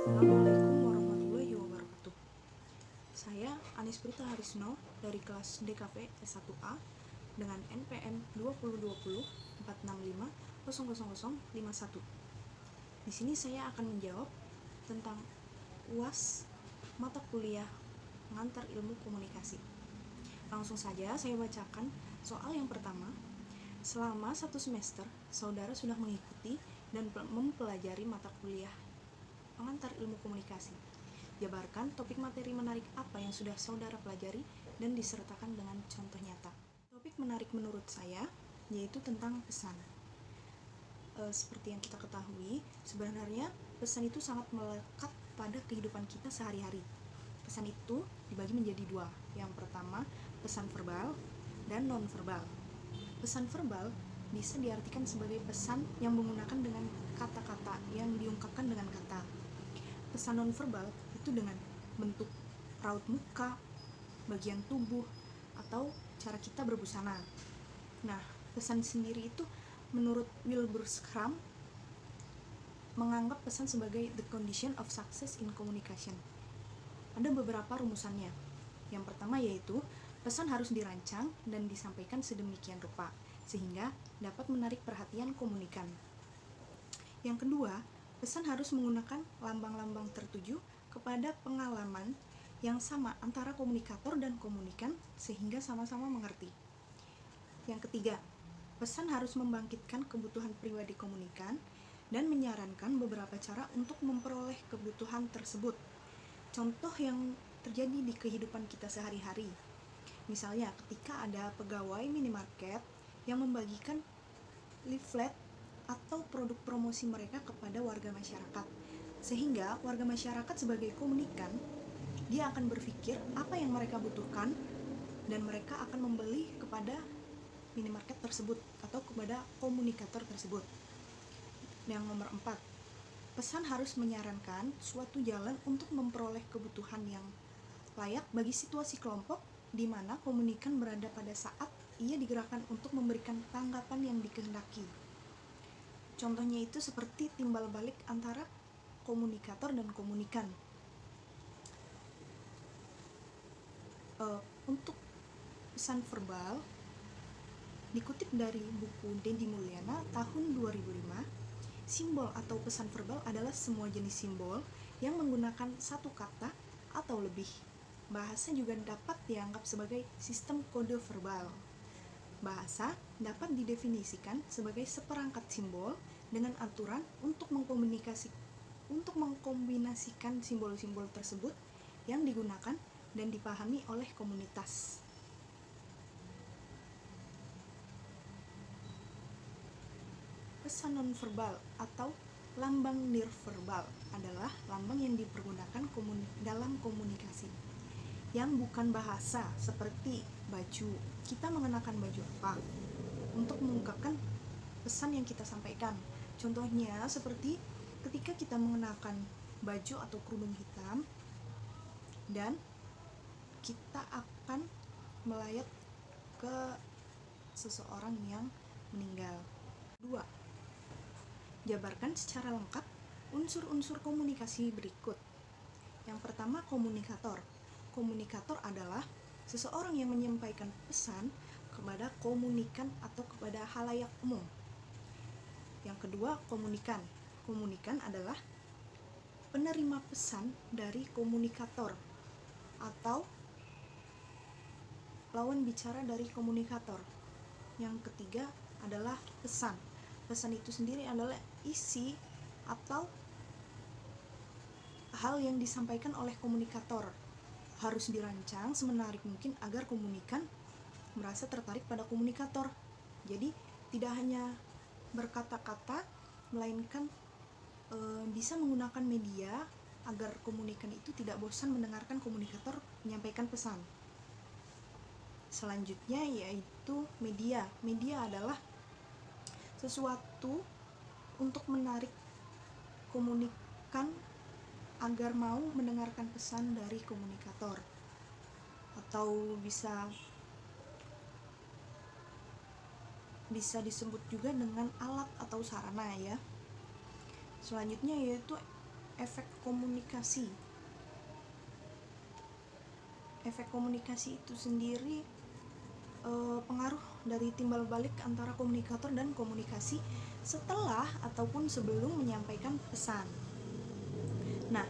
Assalamualaikum warahmatullahi wabarakatuh. Saya Anis Prita Harisno dari kelas DKV S1A dengan NPM 2020 465 00051. Di sini saya akan menjawab tentang UAS mata kuliah pengantar ilmu komunikasi. Langsung saja saya bacakan soal yang pertama. Selama 1 semester, saudara sudah mengikuti dan mempelajari mata kuliah pengantar ilmu komunikasi. Jabarkan topik materi menarik apa yang sudah saudara pelajari dan disertakan dengan contoh nyata. Topik menarik menurut saya yaitu tentang pesan. Seperti yang kita ketahui, sebenarnya pesan itu sangat melekat pada kehidupan kita sehari-hari. Pesan itu dibagi menjadi dua. Yang pertama, pesan verbal dan non-verbal. Pesan verbal bisa diartikan sebagai pesan yang menggunakan dengan kata-kata, yang diungkapkan dengan kata. Pesan non-verbal itu dengan bentuk raut muka, bagian tubuh, atau cara kita berbusana. Nah, pesan sendiri itu menurut Wilbur Schramm menganggap pesan sebagai the condition of success in communication. Ada beberapa rumusannya. Yang pertama yaitu pesan harus dirancang dan disampaikan sedemikian rupa sehingga dapat menarik perhatian komunikan. Yang kedua, pesan harus menggunakan lambang-lambang tertuju kepada pengalaman yang sama antara komunikator dan komunikan sehingga sama-sama mengerti. Yang ketiga, pesan harus membangkitkan kebutuhan pribadi komunikan dan menyarankan beberapa cara untuk memperoleh kebutuhan tersebut. Contoh yang terjadi di kehidupan kita sehari-hari. Misalnya ketika ada pegawai minimarket yang membagikan leaflet atau produk promosi mereka kepada warga masyarakat, sehingga warga masyarakat sebagai komunikan, dia akan berpikir apa yang mereka butuhkan dan mereka akan membeli kepada minimarket tersebut atau kepada komunikator tersebut. Yang nomor 4, pesan harus menyarankan suatu jalan untuk memperoleh kebutuhan yang layak bagi situasi kelompok di mana komunikan berada pada saat ia digerakkan untuk memberikan tanggapan yang dikehendaki. Contohnya itu seperti timbal balik antara komunikator dan komunikan. Untuk pesan verbal dikutip dari buku Deddy Mulyana tahun 2005, simbol atau pesan verbal adalah semua jenis simbol yang menggunakan satu kata atau lebih. Bahasa juga dapat dianggap sebagai sistem kode verbal. Bahasa dapat didefinisikan sebagai seperangkat simbol dengan aturan untuk mengkombinasikan simbol-simbol tersebut yang digunakan dan dipahami oleh komunitas. Pesan nonverbal atau lambang nirverbal adalah lambang yang dipergunakan dalam komunikasi yang bukan bahasa, seperti baju. Kita mengenakan baju apa untuk mengungkapkan pesan yang kita sampaikan. Contohnya seperti ketika kita mengenakan baju atau kerudung hitam dan kita akan melayat ke seseorang yang meninggal. 2. Jabarkan secara lengkap unsur-unsur komunikasi berikut. Yang pertama, komunikator. Komunikator adalah seseorang yang menyampaikan pesan kepada komunikan atau kepada halayak umum. Yang kedua, komunikan. Komunikan adalah penerima pesan dari komunikator atau lawan bicara dari komunikator. Yang ketiga adalah pesan. Pesan itu sendiri adalah isi atau hal yang disampaikan oleh komunikator. Harus dirancang semenarik mungkin agar komunikan merasa tertarik pada komunikator. Jadi tidak hanya berkata-kata, melainkan bisa menggunakan media agar komunikan itu tidak bosan mendengarkan komunikator menyampaikan pesan. Selanjutnya yaitu media. Media adalah sesuatu untuk menarik komunikan agar mau mendengarkan pesan dari komunikator, atau bisa disebut juga dengan alat atau sarana ya. Selanjutnya yaitu efek komunikasi. Efek komunikasi itu sendiri pengaruh dari timbal balik antara komunikator dan komunikasi setelah ataupun sebelum menyampaikan pesan. Nah,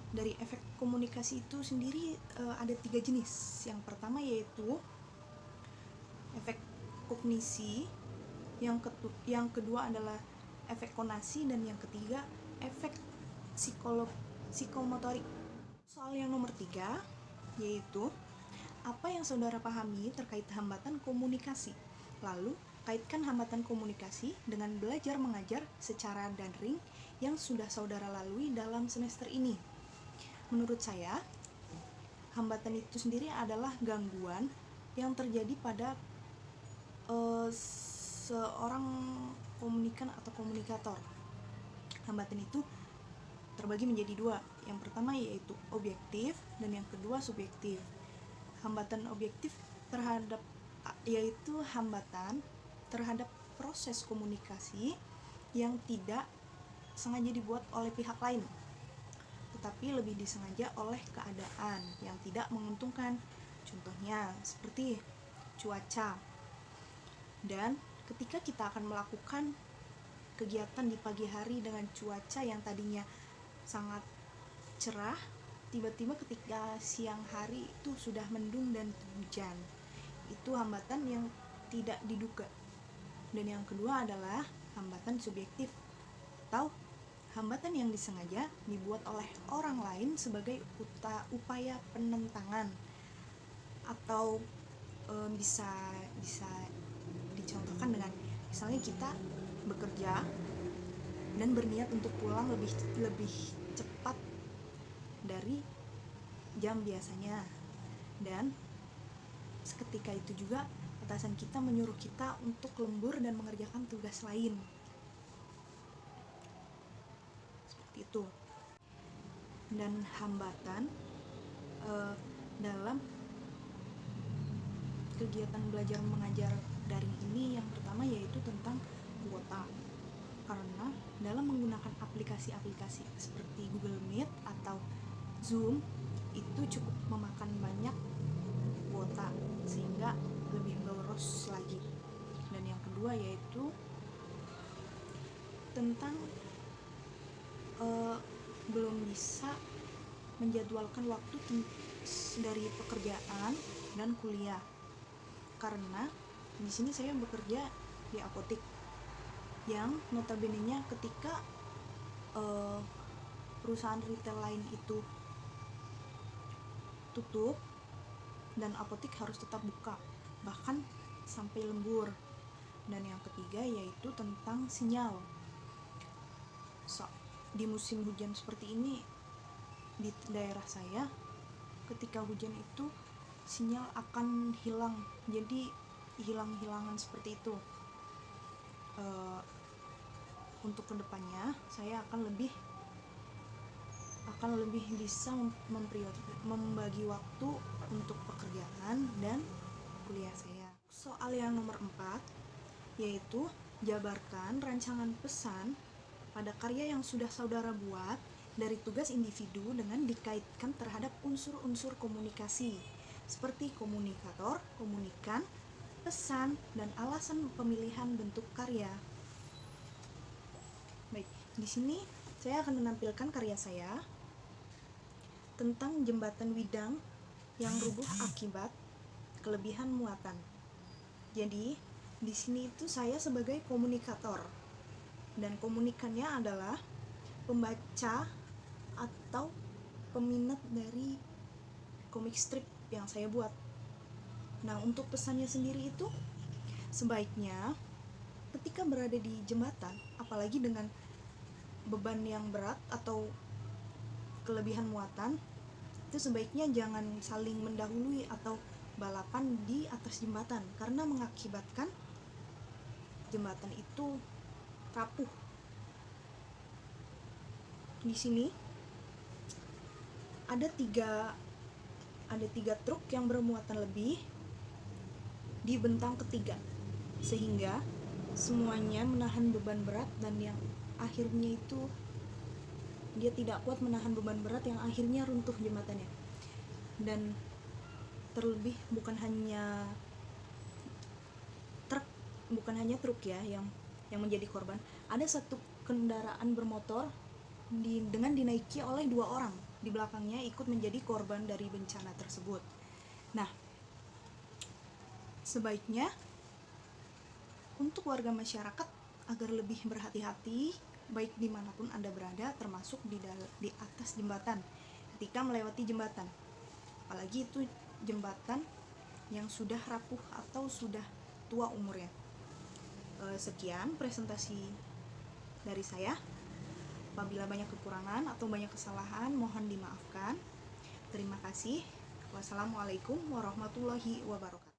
dari efek komunikasi itu sendiri ada 3 jenis. Yang pertama yaitu efek kognisi, yang kedua adalah efek konasi, dan yang ketiga efek psikomotorik. Soal yang nomor 3 yaitu apa yang saudara pahami terkait hambatan komunikasi. Lalu kaitkan hambatan komunikasi dengan belajar mengajar secara daring yang sudah saudara lalui dalam semester ini. Menurut saya, hambatan itu sendiri adalah gangguan yang terjadi pada seorang komunikan atau komunikator. Hambatan itu terbagi menjadi 2. Yang pertama yaitu objektif dan yang kedua subjektif. Hambatan objektif yaitu hambatan terhadap proses komunikasi yang tidak sengaja dibuat oleh pihak lain, tetapi lebih disengaja oleh keadaan yang tidak menguntungkan. Contohnya seperti cuaca. Dan ketika kita akan melakukan kegiatan di pagi hari dengan cuaca yang tadinya sangat cerah, tiba-tiba ketika siang hari itu sudah mendung dan hujan. Itu hambatan yang tidak diduga. Dan yang kedua adalah hambatan subjektif atau hambatan yang disengaja dibuat oleh orang lain sebagai upaya penentangan, atau bisa dicontohkan dengan misalnya kita bekerja dan berniat untuk pulang lebih cepat dari jam biasanya, dan seketika itu juga atasan kita menyuruh kita untuk lembur dan mengerjakan tugas lain. Seperti itu. Dan hambatan dalam kegiatan belajar mengajar daring ini yang pertama yaitu tentang kuota. Karena dalam menggunakan aplikasi-aplikasi seperti Google Meet atau Zoom itu cukup memakan banyak kuota sehingga lebih boros lagi. Dan yang kedua yaitu tentang belum bisa menjadwalkan waktu dari pekerjaan dan kuliah. Karena di sini saya bekerja di apotek yang notabene-nya ketika perusahaan retail lain itu tutup dan apotek harus tetap buka, bahkan sampai lembur. Dan yang ketiga yaitu tentang sinyal. Di musim hujan seperti ini di daerah saya, ketika hujan itu sinyal akan hilang, jadi hilang-hilangan seperti itu. Untuk kedepannya saya akan lebih bisa membagi waktu untuk pekerjaan dan kuliah saya. Soal yang nomor 4 yaitu jabarkan rancangan pesan pada karya yang sudah saudara buat dari tugas individu dengan dikaitkan terhadap unsur-unsur komunikasi seperti komunikator, komunikan, pesan, dan alasan pemilihan bentuk karya. Baik, di sini saya akan menampilkan karya saya tentang jembatan Widang yang rubuh akibat kelebihan muatan. Jadi, di sini itu saya sebagai komunikator dan komunikannya adalah pembaca atau peminat dari komik strip yang saya buat. Nah, untuk pesannya sendiri itu sebaiknya ketika berada di jembatan, apalagi dengan beban yang berat atau kelebihan muatan, itu sebaiknya jangan saling mendahului atau balapan di atas jembatan karena mengakibatkan jembatan itu rapuh. Di sini ada tiga truk yang bermuatan lebih di bentang ketiga, sehingga semuanya menahan beban berat dan yang akhirnya itu dia tidak kuat menahan beban berat yang akhirnya runtuh jembatannya. Dan terlebih bukan hanya truk ya yang menjadi korban. Ada satu kendaraan bermotor dengan dinaiki oleh 2 orang di belakangnya ikut menjadi korban dari bencana tersebut. Nah, sebaiknya untuk warga masyarakat agar lebih berhati-hati baik dimanapun Anda berada, termasuk di atas jembatan ketika melewati jembatan, apalagi itu jembatan yang sudah rapuh atau sudah tua umurnya. Sekian presentasi dari saya. Apabila banyak kekurangan atau banyak kesalahan, mohon dimaafkan. Terima kasih. Wassalamualaikum warahmatullahi wabarakatuh.